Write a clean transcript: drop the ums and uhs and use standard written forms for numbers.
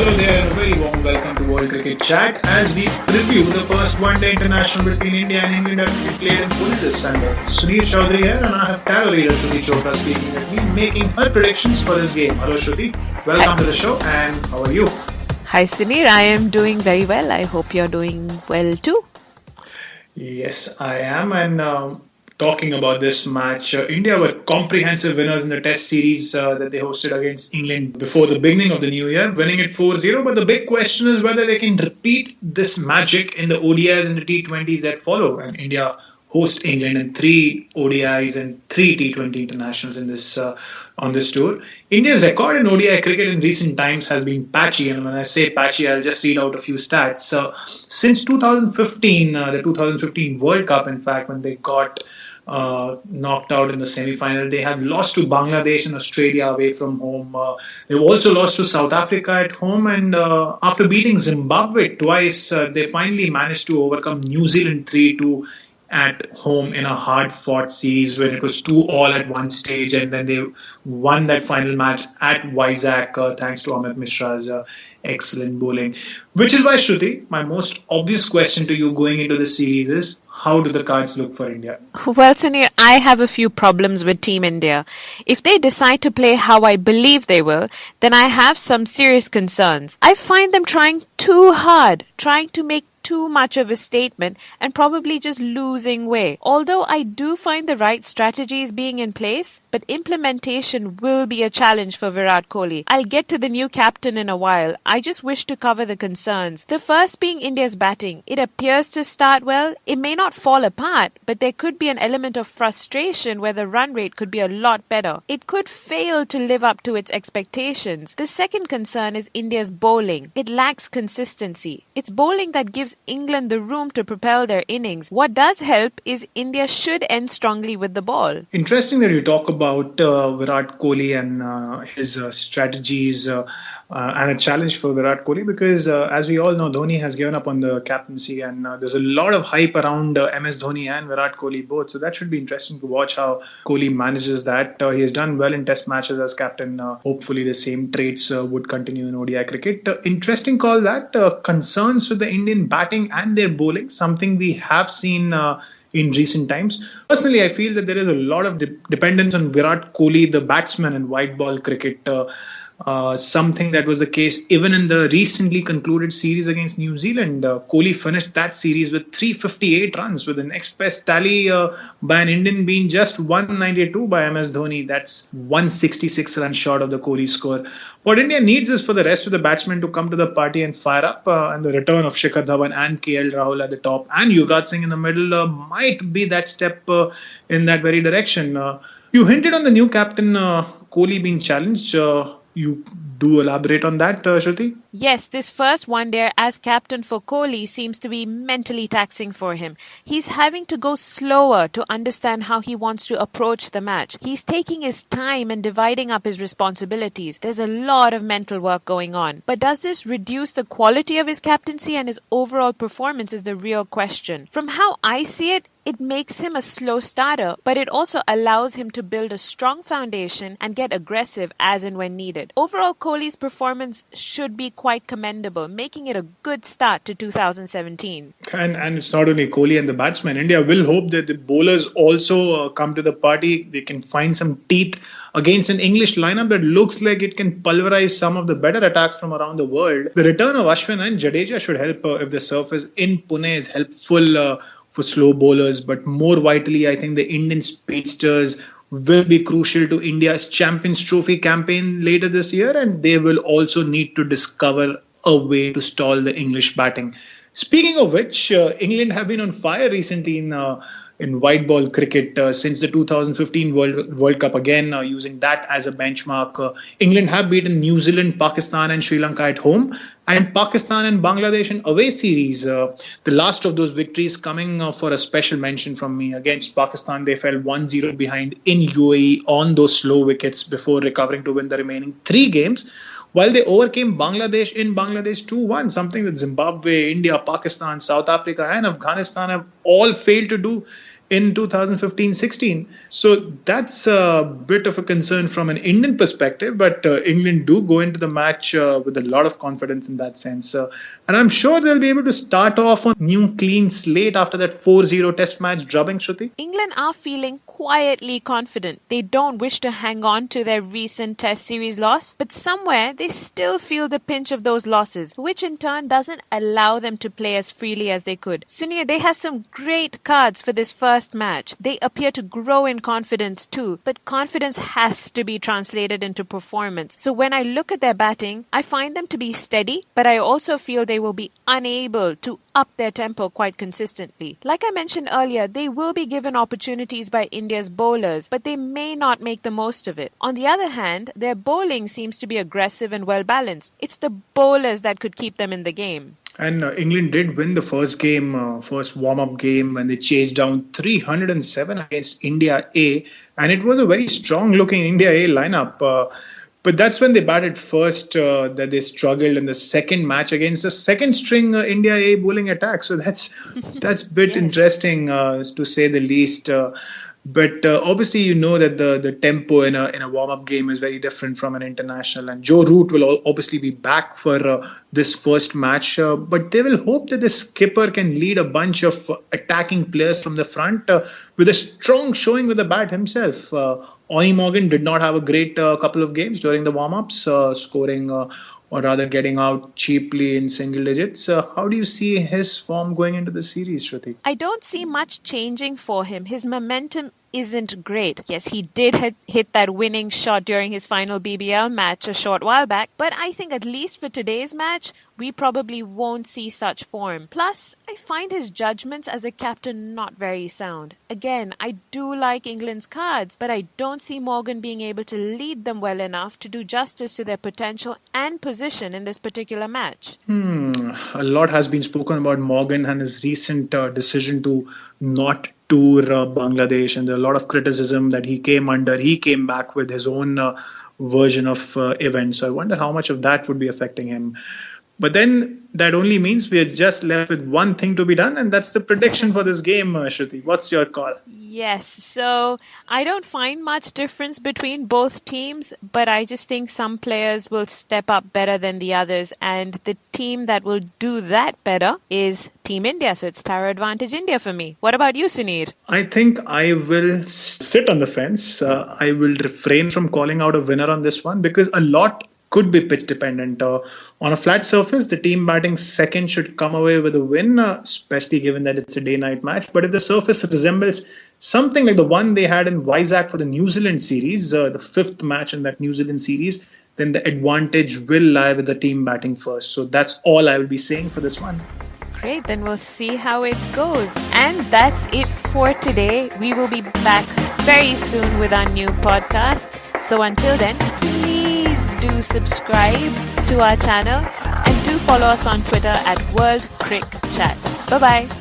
Hello there and a very warm welcome to World Cricket Chat as we preview the first one-day international between India and England that will be played in Pune this Sunday. Suneer Chowdhary here and I have tarot reader Shruti Chopra speaking with me, making her predictions for this game. Hello Shruti, welcome to the show and how are you? Hi Suneer, I am doing very well. I hope you're doing well too. Yes, I am and talking about this match, India were comprehensive winners in the test series that they hosted against England before the beginning of the new year, winning it 4-0. But the big question is whether they can repeat this magic in the ODIs and the T20s that follow. And India host England in 3 ODIs and 3 T20 internationals in this on this tour. India's record in ODI cricket in recent times has been patchy, and when I say patchy, I'll just read out a few stats. Since 2015, the 2015 World Cup, in fact, when they got knocked out in the semi-final. They have lost to Bangladesh and Australia away from home. They've also lost to South Africa at home, and after beating Zimbabwe twice, they finally managed to overcome New Zealand 3-2 at home in a hard-fought series when it was 2-2 at one stage, and then they won that final match at Vizag thanks to Amit Mishra's excellent bowling. Which is why, Shruti, my most obvious question to you going into the series is, how do the cards look for India? Well, Suneer, I have a few problems with Team India. If they decide to play how I believe they will, then I have some serious concerns. I find them trying too hard, trying to make too much of a statement and probably just losing way. Although I do find the right strategies being in place, but implementation will be a challenge for Virat Kohli. I'll get to the new captain in a while. I just wish to cover the concerns. The first being India's batting. It appears to start well. It may not fall apart, but there could be an element of frustration where the run rate could be a lot better. It could fail to live up to its expectations. The second concern is India's bowling. It lacks consistency. It's bowling that gives England the room to propel their innings. What does help is India should end strongly with the ball. Interesting that you talk about Virat Kohli and his strategies and a challenge for Virat Kohli because as we all know, Dhoni has given up on the captaincy and there's a lot of hype around MS Dhoni and Virat Kohli both. So that should be interesting to watch how Kohli manages that. He has done well in test matches as captain. Hopefully the same traits would continue in ODI cricket. Interesting call that. Concerns with the Indian batting and their bowling, something we have seen in recent times. Personally, I feel that there is a lot of dependence on Virat Kohli, the batsman in white ball cricket. Something that was the case even in the recently concluded series against New Zealand. Kohli finished that series with 358 runs, with the next best tally by an Indian being just 192 by MS Dhoni. That's 166 runs short of the Kohli score. What India needs is for the rest of the batsmen to come to the party and fire up, and the return of Shikhar Dhawan and KL Rahul at the top and Yuvraj Singh in the middle might be that step in that very direction. You hinted on the new captain Kohli being challenged. You do elaborate on that, Shruti? Yes, this first one-day as captain for Kohli seems to be mentally taxing for him. He's having to go slower to understand how he wants to approach the match. He's taking his time and dividing up his responsibilities. There's a lot of mental work going on. But does this reduce the quality of his captaincy and his overall performance is the real question. From how I see it, it makes him a slow starter, but it also allows him to build a strong foundation and get aggressive as and when needed. Overall, Kohli's performance should be quite commendable, making it a good start to 2017. And it's not only Kohli and the batsmen. India will hope that the bowlers also come to the party. They can find some teeth against an English lineup that looks like it can pulverize some of the better attacks from around the world. The return of Ashwin and Jadeja should help if the surface in Pune is helpful for slow bowlers, but more vitally, I think the Indian speedsters will be crucial to India's Champions Trophy campaign later this year, and they will also need to discover a way to stall the English batting. Speaking of which, England have been on fire recently in white ball cricket since the 2015 World Cup. Again, using that as a benchmark, England have beaten New Zealand, Pakistan and Sri Lanka at home, and Pakistan and Bangladesh in away series. The last of those victories coming for a special mention from me. Against Pakistan, they fell 1-0 behind in UAE on those slow wickets before recovering to win the remaining 3 games. While they overcame Bangladesh in Bangladesh 2-1, something that Zimbabwe, India, Pakistan, South Africa and Afghanistan have all failed to do in 2015-16. So that's a bit of a concern from an Indian perspective, but England do go into the match with a lot of confidence in that sense. And I'm sure they'll be able to start off on new clean slate after that 4-0 test match drubbing, Shruti. England are feeling quietly confident. They don't wish to hang on to their recent test series loss, but somewhere they still feel the pinch of those losses, which in turn doesn't allow them to play as freely as they could. Suneer, they have some great cards for this first match. They appear to grow in confidence too, but confidence has to be translated into performance. So when I look at their batting, I find them to be steady, but I also feel they will be unable to up their tempo quite consistently. Like I mentioned earlier, they will be given opportunities by India's bowlers, but they may not make the most of it. On the other hand, their bowling seems to be aggressive and well balanced. It's the bowlers that could keep them in the game. And England did win the first game, first warm-up game, when they chased down 307 against India A. And it was a very strong-looking India A lineup. But that's when they batted first that they struggled in the second match against the second-string India A bowling attack. So that's a bit Yes. interesting, to say the least. But obviously, you know that the tempo in a warm-up game is very different from an international. And Joe Root will obviously be back for this first match. But they will hope that the skipper can lead a bunch of attacking players from the front with a strong showing with the bat himself. Ollie Morgan did not have a great couple of games during the warm-ups, scoring or rather getting out cheaply in single digits. How do you see his form going into the series, Shruti? I don't see much changing for him. His momentum isn't great. Yes, he did hit that winning shot during his final BBL match a short while back, but I think at least for today's match, we probably won't see such form. Plus, I find his judgments as a captain not very sound. Again, I do like England's cards, but I don't see Morgan being able to lead them well enough to do justice to their potential and position in this particular match. A lot has been spoken about Morgan and his recent decision to not tour Bangladesh, and there are a lot of criticism that he came under. He came back with his own version of events. So I wonder how much of that would be affecting him. But then that only means we are just left with one thing to be done, and that's the prediction for this game, Shruti. What's your call? Yes, so I don't find much difference between both teams, but I just think some players will step up better than the others, and the team that will do that better is Team India. So it's Tara Advantage India for me. What about you, Suneer? I think I will sit on the fence. I will refrain from calling out a winner on this one because a lot could be pitch dependent. On a flat surface, the team batting second should come away with a win, especially given that it's a day-night match. But if the surface resembles something like the one they had in Vizag for the New Zealand series, the fifth match in that New Zealand series, then the advantage will lie with the team batting first. So that's all I will be saying for this one. Great, then we'll see how it goes. And that's it for today. We will be back very soon with our new podcast. So until then, please do subscribe to our channel and do follow us on Twitter at World Crick Chat. Bye-bye.